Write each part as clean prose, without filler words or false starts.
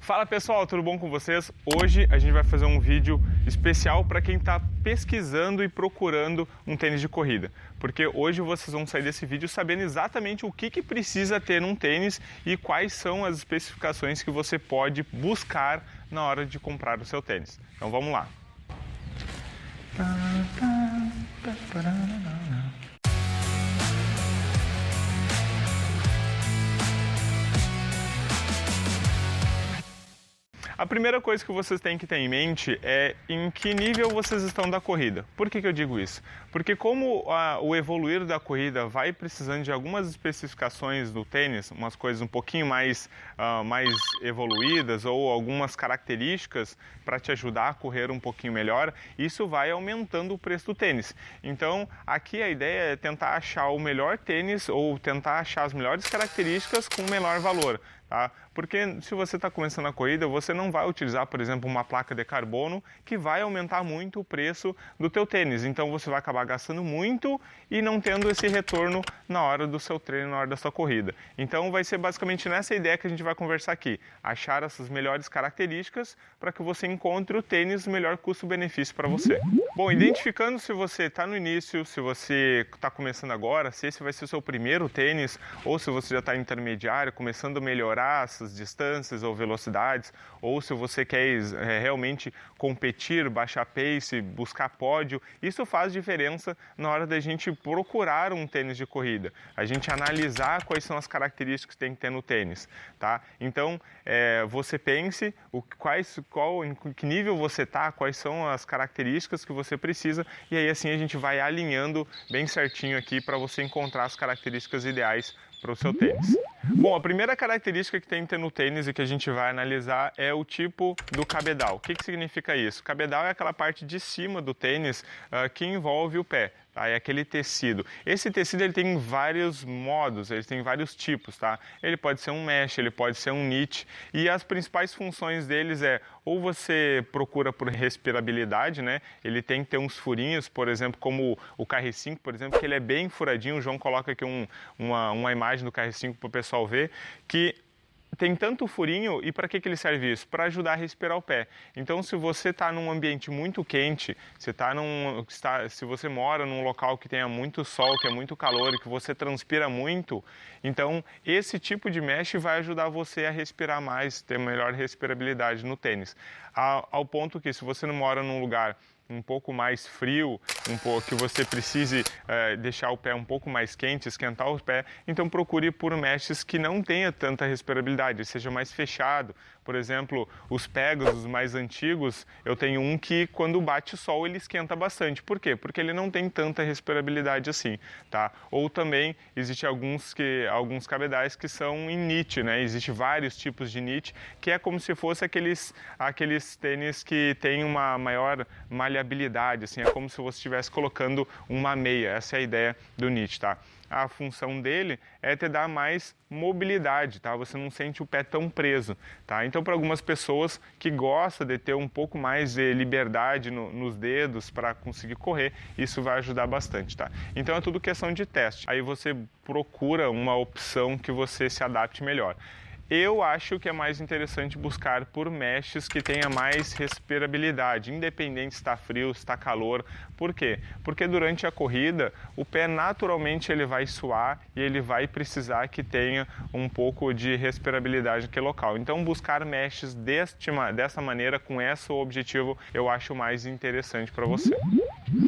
Fala pessoal, tudo bom com vocês? Hoje a gente vai fazer um vídeo especial para quem está pesquisando e procurando um tênis de corrida. Porque hoje vocês vão sair desse vídeo sabendo exatamente o que precisa ter num tênis e quais são as especificações que você pode buscar na hora de comprar o seu tênis. Então vamos lá. A primeira coisa que vocês têm que ter em mente é em que nível vocês estão da corrida. Por que eu digo isso? Porque como o evoluir da corrida vai precisando de algumas especificações do tênis, umas coisas um pouquinho mais evoluídas ou algumas características para te ajudar a correr um pouquinho melhor, isso vai aumentando o preço do tênis. Então, aqui a ideia é tentar achar o melhor tênis ou tentar achar as melhores características com o menor valor. Tá? Porque se você está começando a corrida, você não vai utilizar, por exemplo, uma placa de carbono que vai aumentar muito o preço do teu tênis. Então você vai acabar gastando muito e não tendo esse retorno na hora do seu treino, na hora da sua corrida. Então vai ser basicamente nessa ideia que a gente vai conversar aqui. Achar essas melhores características para que você encontre o tênis melhor custo-benefício para você. Bom, identificando se você está no início, se você está começando agora, se esse vai ser o seu primeiro tênis ou se você já está intermediário, começando a melhorar essas distâncias ou velocidades, ou se você quer realmente competir, baixar pace, buscar pódio, isso faz diferença na hora da gente procurar um tênis de corrida, a gente analisar quais são as características que tem que ter no tênis, tá? Então, você pense em que nível você está, quais são as características que você precisa, e aí assim a gente vai alinhando bem certinho aqui para você encontrar as características ideais para o seu tênis. Bom, a primeira característica que tem que ter no tênis e que a gente vai analisar é o tipo do cabedal. O que significa isso? Cabedal é aquela parte de cima do tênis que envolve o pé. Tá? É aquele tecido. Esse tecido ele tem vários modos, ele tem vários tipos. Tá? Ele pode ser um mesh, ele pode ser um knit. E as principais funções deles é ou você procura por respirabilidade, né? Ele tem que ter uns furinhos, por exemplo, como o KR5, por exemplo, que ele é bem furadinho. O João coloca aqui uma imagem do KR5 para o pessoal ver, que tem tanto furinho. E para que ele serve isso? Para ajudar a respirar o pé. Então, se você está num ambiente muito quente, se você mora num local que tenha muito sol, que é muito calor e que você transpira muito, então esse tipo de mesh vai ajudar você a respirar mais, ter melhor respirabilidade no tênis. Ao ponto que se você não mora num lugar um pouco mais frio, que você precise deixar o pé um pouco mais quente, esquentar o pé, então procure por meshes que não tenha tanta respirabilidade, seja mais fechado. Por exemplo, os Pegasus mais antigos, eu tenho um que quando bate o sol ele esquenta bastante. Por quê? Porque ele não tem tanta respirabilidade assim, tá? Ou também existe alguns cabedais que são em knit, né? Existem vários tipos de knit, que é como se fosse aqueles tênis que tem uma maior malhabilidade, assim, é como se você estivesse colocando uma meia. Essa é a ideia do knit, tá? A função dele é te dar mais mobilidade, tá? Você não sente o pé tão preso, tá? Então, para algumas pessoas que gostam de ter um pouco mais de liberdade nos dedos para conseguir correr, isso vai ajudar bastante, tá? Então, é tudo questão de teste. Aí você procura uma opção que você se adapte melhor. Eu acho que é mais interessante buscar por meshes que tenha mais respirabilidade, independente se está frio, se está calor. Por quê? Porque durante a corrida, o pé naturalmente ele vai suar e ele vai precisar que tenha um pouco de respirabilidade naquele local. Então, buscar meshes dessa maneira, com esse objetivo, eu acho mais interessante para você.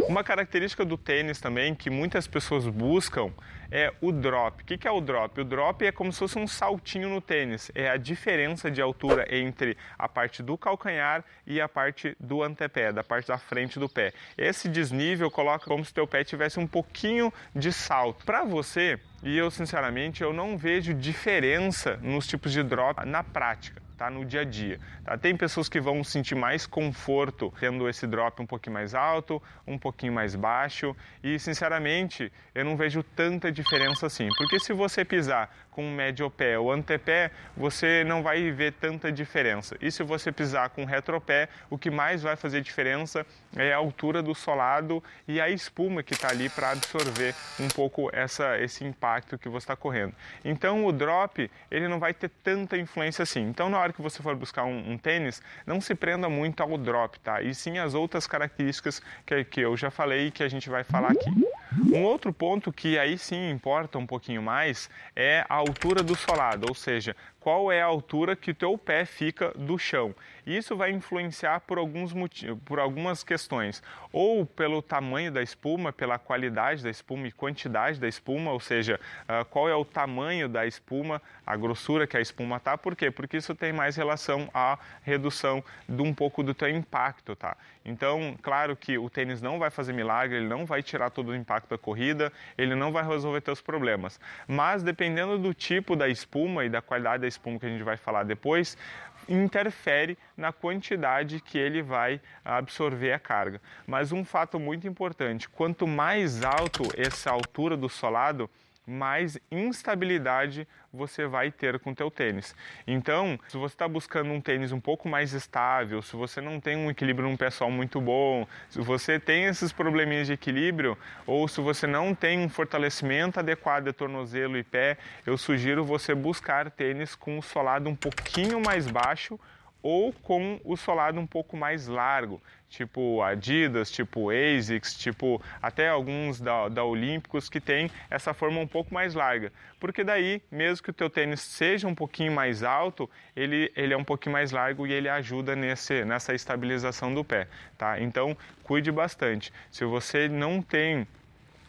Uma característica do tênis também que muitas pessoas buscam é o drop. O que é o drop? O drop é como se fosse um saltinho no tênis. É a diferença de altura entre a parte do calcanhar e a parte do antepé, da parte da frente do pé. Esse desnível coloca como se o teu pé tivesse um pouquinho de salto. Para você, e eu sinceramente, eu não vejo diferença nos tipos de drop na prática. Tá, no dia a dia. Tá? Tem pessoas que vão sentir mais conforto tendo esse drop um pouquinho mais alto, um pouquinho mais baixo, e sinceramente eu não vejo tanta diferença assim, porque se você pisar com com o mediopé ou antepé, você não vai ver tanta diferença. E se você pisar com o retropé, o que mais vai fazer diferença é a altura do solado e a espuma que está ali para absorver um pouco esse impacto que você está correndo. Então o drop, ele não vai ter tanta influência assim. Então na hora que você for buscar um tênis, não se prenda muito ao drop, tá? E sim as outras características que eu já falei e que a gente vai falar aqui. Um outro ponto que aí sim importa um pouquinho mais é a altura do solado, ou seja, qual é a altura que o teu pé fica do chão. Isso vai influenciar por algumas questões, ou pelo tamanho da espuma, pela qualidade da espuma e quantidade da espuma, ou seja, qual é o tamanho da espuma, a grossura que a espuma está. Por quê? Porque isso tem mais relação à redução de um pouco do teu impacto, tá? Então, claro que o tênis não vai fazer milagre, ele não vai tirar todo o impacto da corrida, ele não vai resolver teus problemas, mas dependendo do tipo da espuma e da qualidade da espuma que a gente vai falar depois, interfere na quantidade que ele vai absorver a carga. Mas um fato muito importante, quanto mais alto essa altura do solado, mais instabilidade você vai ter com o teu tênis. Então, se você está buscando um tênis um pouco mais estável, se você não tem um equilíbrio no pé solo muito bom, se você tem esses probleminhas de equilíbrio, ou se você não tem um fortalecimento adequado de tornozelo e pé, eu sugiro você buscar tênis com o solado um pouquinho mais baixo ou com o solado um pouco mais largo, tipo Adidas, tipo ASICS, tipo até alguns da Olímpicos que tem essa forma um pouco mais larga, porque daí, mesmo que o teu tênis seja um pouquinho mais alto, ele é um pouquinho mais largo e ele ajuda nessa estabilização do pé, tá? Então, cuide bastante. Se você não tem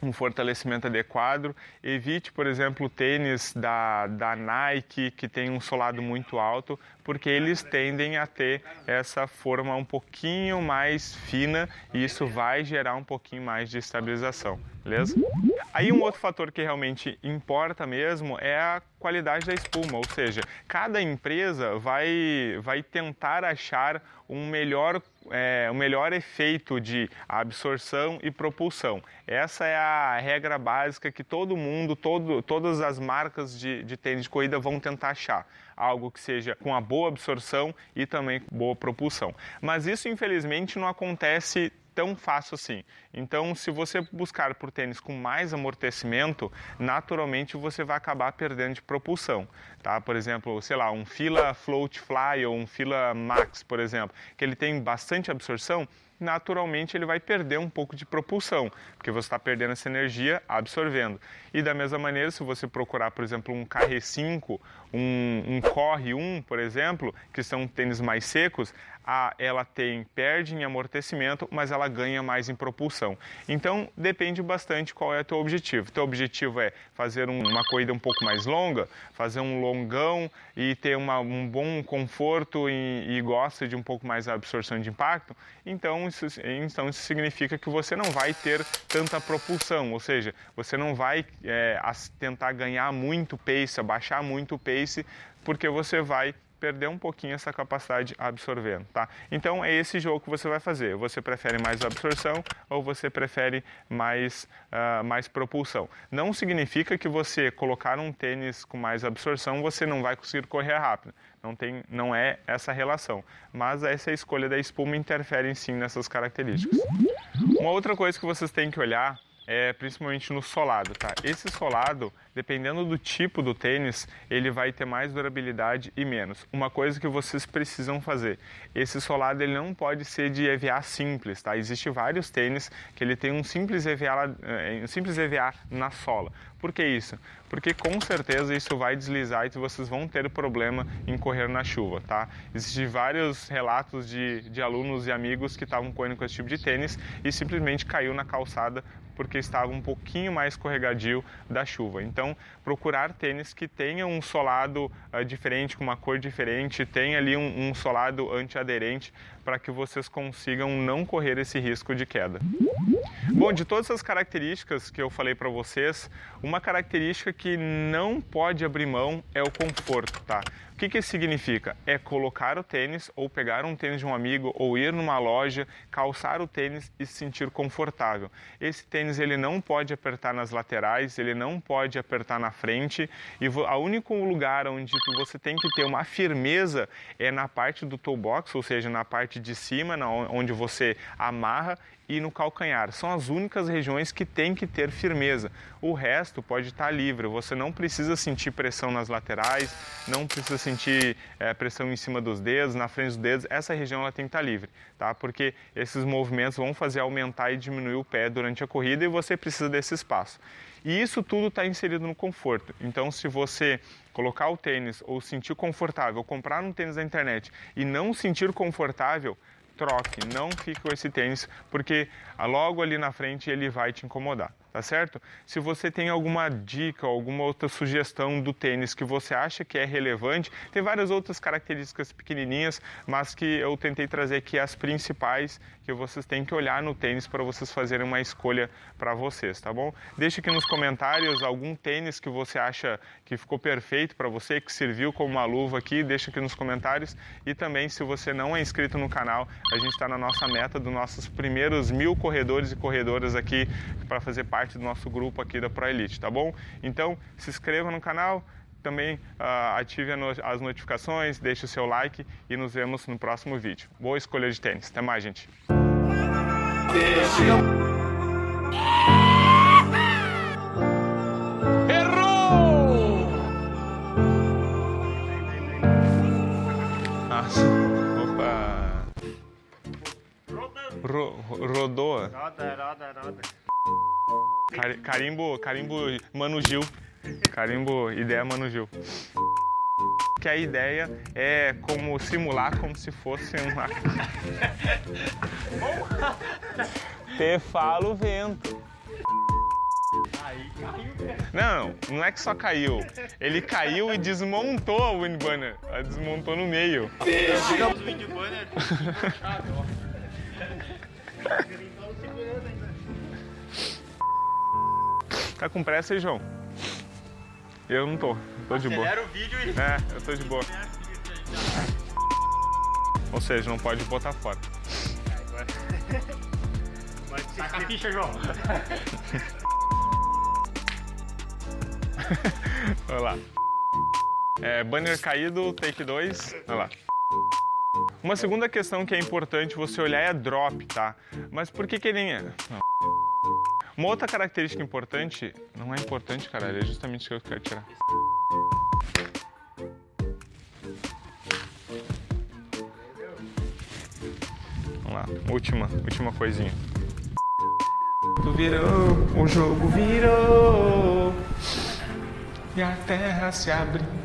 um fortalecimento adequado, evite, por exemplo, tênis da Nike que tem um solado muito alto, porque eles tendem a ter essa forma um pouquinho mais fina e isso vai gerar um pouquinho mais de estabilização, beleza? Aí um outro fator que realmente importa mesmo é a qualidade da espuma, ou seja, cada empresa vai tentar achar um melhor efeito de absorção e propulsão. Essa é a regra básica que todo mundo, todas as marcas de tênis de corrida vão tentar achar. Algo que seja com a boa absorção e também com boa propulsão. Mas isso, infelizmente, não acontece tão fácil assim. Então, se você buscar por tênis com mais amortecimento, naturalmente você vai acabar perdendo de propulsão, tá? Por exemplo, sei lá, um Fila Float Fly ou um Fila Max, por exemplo, que ele tem bastante absorção, naturalmente ele vai perder um pouco de propulsão, porque você está perdendo essa energia absorvendo. E da mesma maneira, se você procurar, por exemplo, um KR5, um Corre 1, por exemplo, que são tênis mais secos, ela perde em amortecimento, mas ela ganha mais em propulsão. Então, depende bastante qual é o teu objetivo. Teu objetivo é fazer uma corrida um pouco mais longa, fazer um longão e ter um bom conforto e gosta de um pouco mais a absorção de impacto, então isso significa que você não vai ter tanta propulsão, ou seja, você não vai tentar ganhar muito pace, abaixar muito o pace, porque você vai perder um pouquinho essa capacidade absorvendo, tá? Então é esse jogo que você vai fazer. Você prefere mais absorção ou você prefere mais propulsão? Não significa que você colocar um tênis com mais absorção você não vai conseguir correr rápido. Não é essa relação. Mas essa escolha da espuma interfere sim nessas características. Uma outra coisa que vocês têm que olhar principalmente no solado, tá? Esse solado, dependendo do tipo do tênis, ele vai ter mais durabilidade e menos. Uma coisa que vocês precisam fazer, esse solado ele não pode ser de EVA simples, tá? Existem vários tênis que ele tem um simples EVA na sola. Por que isso? Porque com certeza isso vai deslizar e vocês vão ter problema em correr na chuva, tá? Existem vários relatos de alunos e amigos que estavam correndo com esse tipo de tênis e simplesmente caiu na calçada porque estava um pouquinho mais escorregadio da chuva. Então, procurar tênis que tenha um solado diferente, com uma cor diferente, tenha ali um solado antiaderente para que vocês consigam não correr esse risco de queda. Bom, de todas as características que eu falei para vocês, uma característica que não pode abrir mão é o conforto, tá? O que isso significa? É colocar o tênis ou pegar um tênis de um amigo ou ir numa loja, calçar o tênis e se sentir confortável. Esse tênis ele não pode apertar nas laterais, ele não pode apertar na frente e o único lugar onde você tem que ter uma firmeza é na parte do toe box, ou seja, na parte de cima, onde você amarra, e no calcanhar. São as únicas regiões que tem que ter firmeza. O resto pode estar livre. Você não precisa sentir pressão nas laterais, não precisa sentir pressão em cima dos dedos, na frente dos dedos. Essa região ela tem que estar livre, tá? Porque esses movimentos vão fazer aumentar e diminuir o pé durante a corrida e você precisa desse espaço. E isso tudo está inserido no conforto. Então, se você colocar o tênis ou sentir confortável, comprar um tênis na internet e não sentir confortável, troque, não fique com esse tênis, porque logo ali na frente ele vai te incomodar, tá certo? Se você tem alguma dica, alguma outra sugestão do tênis que você acha que é relevante, tem várias outras características pequenininhas, mas que eu tentei trazer aqui as principais que vocês têm que olhar no tênis para vocês fazerem uma escolha para vocês, tá bom? Deixa aqui nos comentários algum tênis que você acha que ficou perfeito para você, que serviu como uma luva aqui, deixa aqui nos comentários. E também, se você não é inscrito no canal, a gente está na nossa meta dos nossos primeiros 1000 corredores e corredoras aqui para fazer parte do nosso grupo aqui da Pro Elite, tá bom? Então, se inscreva no canal, também ative as notificações, deixe o seu like e nos vemos no próximo vídeo. Boa escolha de tênis. Até mais, gente. Errou! Nossa. Opa! Rodou. Roda. Carimbo Mano Gil. Carimbo ideia Mano Gil. Que a ideia é como simular como se fosse uma... Te falo vento. Aí caiu. Não é que só caiu. Ele caiu e desmontou o Windbanner. Desmontou no meio. Chegamos o Windbanner encaixado, ó. Tá com pressa aí, João? Eu não tô de boa. Acelera o vídeo e... Eu tô de boa. Ou seja, não pode botar fora. Saca a ficha, João. Olha lá. Banner caído, take 2. Olha lá. Uma segunda questão que é importante você olhar é drop, tá? Mas por que ele é... Não. Uma outra característica importante... Não é importante, caralho. É justamente o que eu quero tirar. Vamos lá. Última coisinha. Tu virou, o jogo virou. E a terra se abriu.